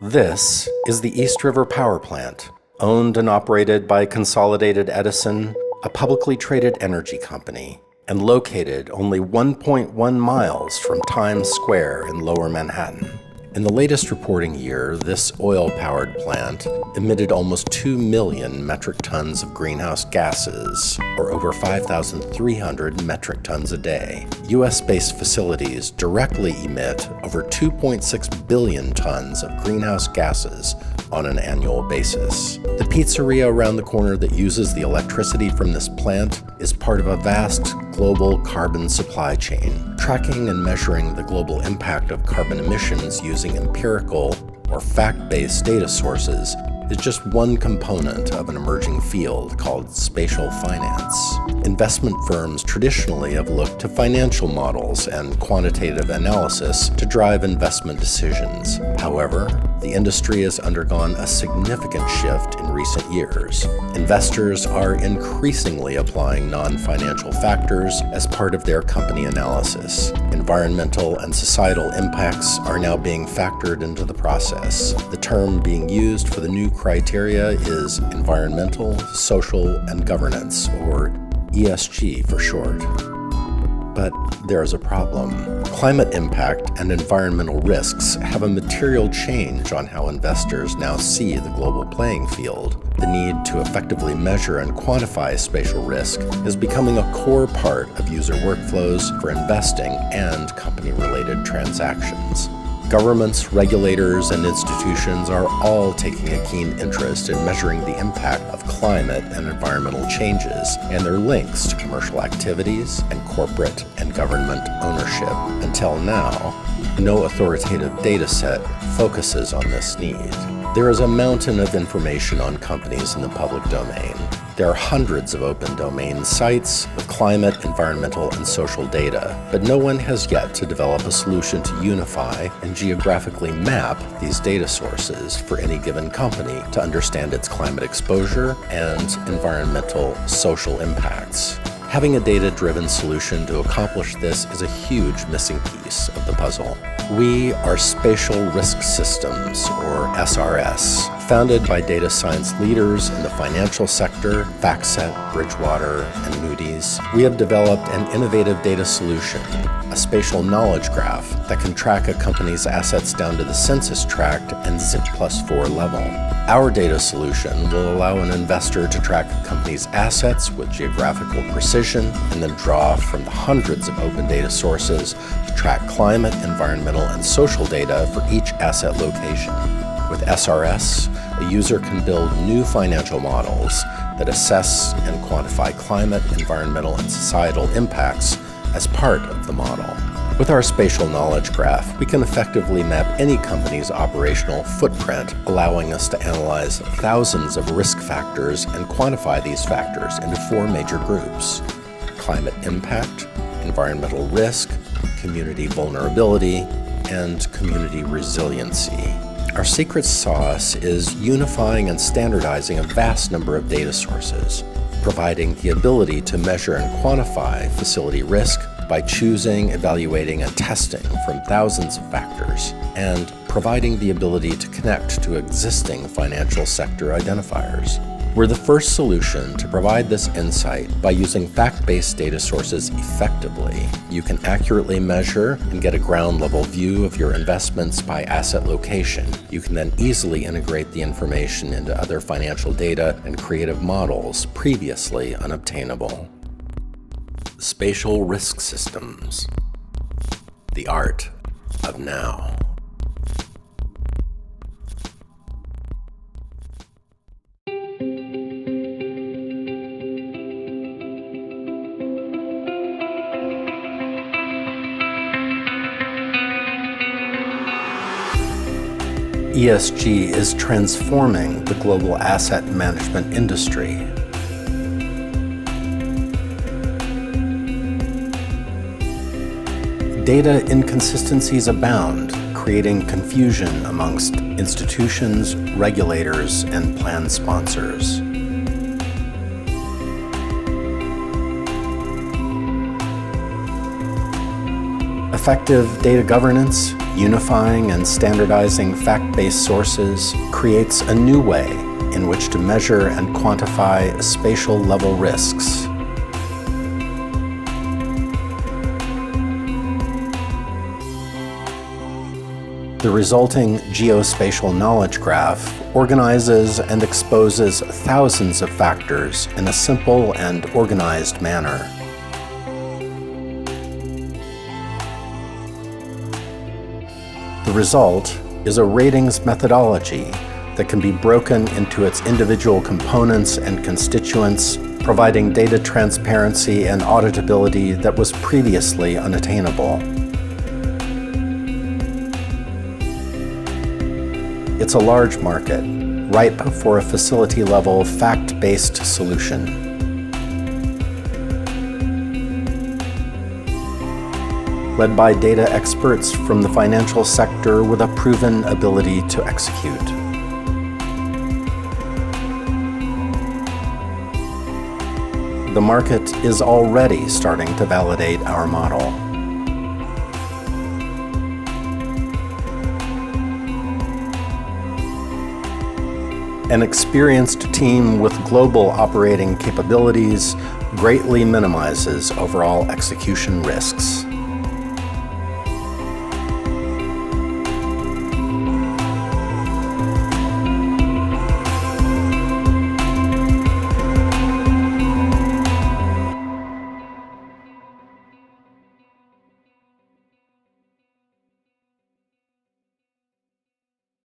This is the East River Power Plant, owned and operated by Consolidated Edison, a publicly traded energy company, and located only 1.1 miles from Times Square in Lower Manhattan. In the latest reporting year, this oil-powered plant emitted almost 2 million metric tons of greenhouse gases, or over 5,300 metric tons a day. U.S.-based facilities directly emit over 2.6 billion tons of greenhouse gases on an annual basis. The pizzeria around the corner that uses the electricity from this plant is part of a vast global carbon supply chain. Tracking and measuring the global impact of carbon emissions using empirical or fact-based data sources is just one component of an emerging field called spatial finance. Investment firms traditionally have looked to financial models and quantitative analysis to drive investment decisions. However, the industry has undergone a significant shift in recent years. Investors are increasingly applying non-financial factors as part of their company analysis. Environmental and societal impacts are now being factored into the process. The term being used for the new criteria is environmental, social, and governance, or ESG for short. But there is a problem. Climate impact and environmental risks have a material change on how investors now see the global playing field. The need to effectively measure and quantify spatial risk is becoming a core part of user workflows for investing and company-related transactions. Governments, regulators, and institutions are all taking a keen interest in measuring the impact of climate and environmental changes and their links to commercial activities and corporate and government ownership. Until now, no authoritative data set focuses on this need. There is a mountain of information on companies in the public domain. There are hundreds of open domain sites with climate, environmental, and social data, but no one has yet to develop a solution to unify and geographically map these data sources for any given company to understand its climate exposure and environmental, social impacts. Having a data-driven solution to accomplish this is a huge missing piece of the puzzle. We are Spatial Risk Systems, or SRS, founded by data science leaders in the financial sector, FactSet, Bridgewater, and Moody's. We have developed an innovative data solution, a spatial knowledge graph that can track a company's assets down to the census tract and ZIP+4 level. Our data solution will allow an investor to track a company's assets with geographical precision and then draw from the hundreds of open data sources to track climate, environmental, and social data for each asset location. With SRS, a user can build new financial models that assess and quantify climate, environmental, and societal impacts as part of the model. With our spatial knowledge graph, we can effectively map any company's operational footprint, allowing us to analyze thousands of risk factors and quantify these factors into 4 major groups: climate impact, environmental risk, community vulnerability, and community resiliency. Our secret sauce is unifying and standardizing a vast number of data sources, providing the ability to measure and quantify facility risk by choosing, evaluating, and testing from thousands of factors, and providing the ability to connect to existing financial sector identifiers. We're the first solution to provide this insight by using fact-based data sources effectively. You can accurately measure and get a ground-level view of your investments by asset location. You can then easily integrate the information into other financial data and creative models previously unobtainable. Spatial Risk Systems. The art of now. ESG is transforming the global asset management industry. Data inconsistencies abound, creating confusion amongst institutions, regulators, and plan sponsors. Effective data governance Unifying and standardizing fact-based sources creates a new way in which to measure and quantify spatial-level risks. The resulting geospatial knowledge graph organizes and exposes thousands of factors in a simple and organized manner. The result is a ratings methodology that can be broken into its individual components and constituents, providing data transparency and auditability that was previously unattainable. It's a large market, ripe for a facility-level, fact-based solution. Led by data experts from the financial sector with a proven ability to execute. The market is already starting to validate our model. An experienced team with global operating capabilities greatly minimizes overall execution risks.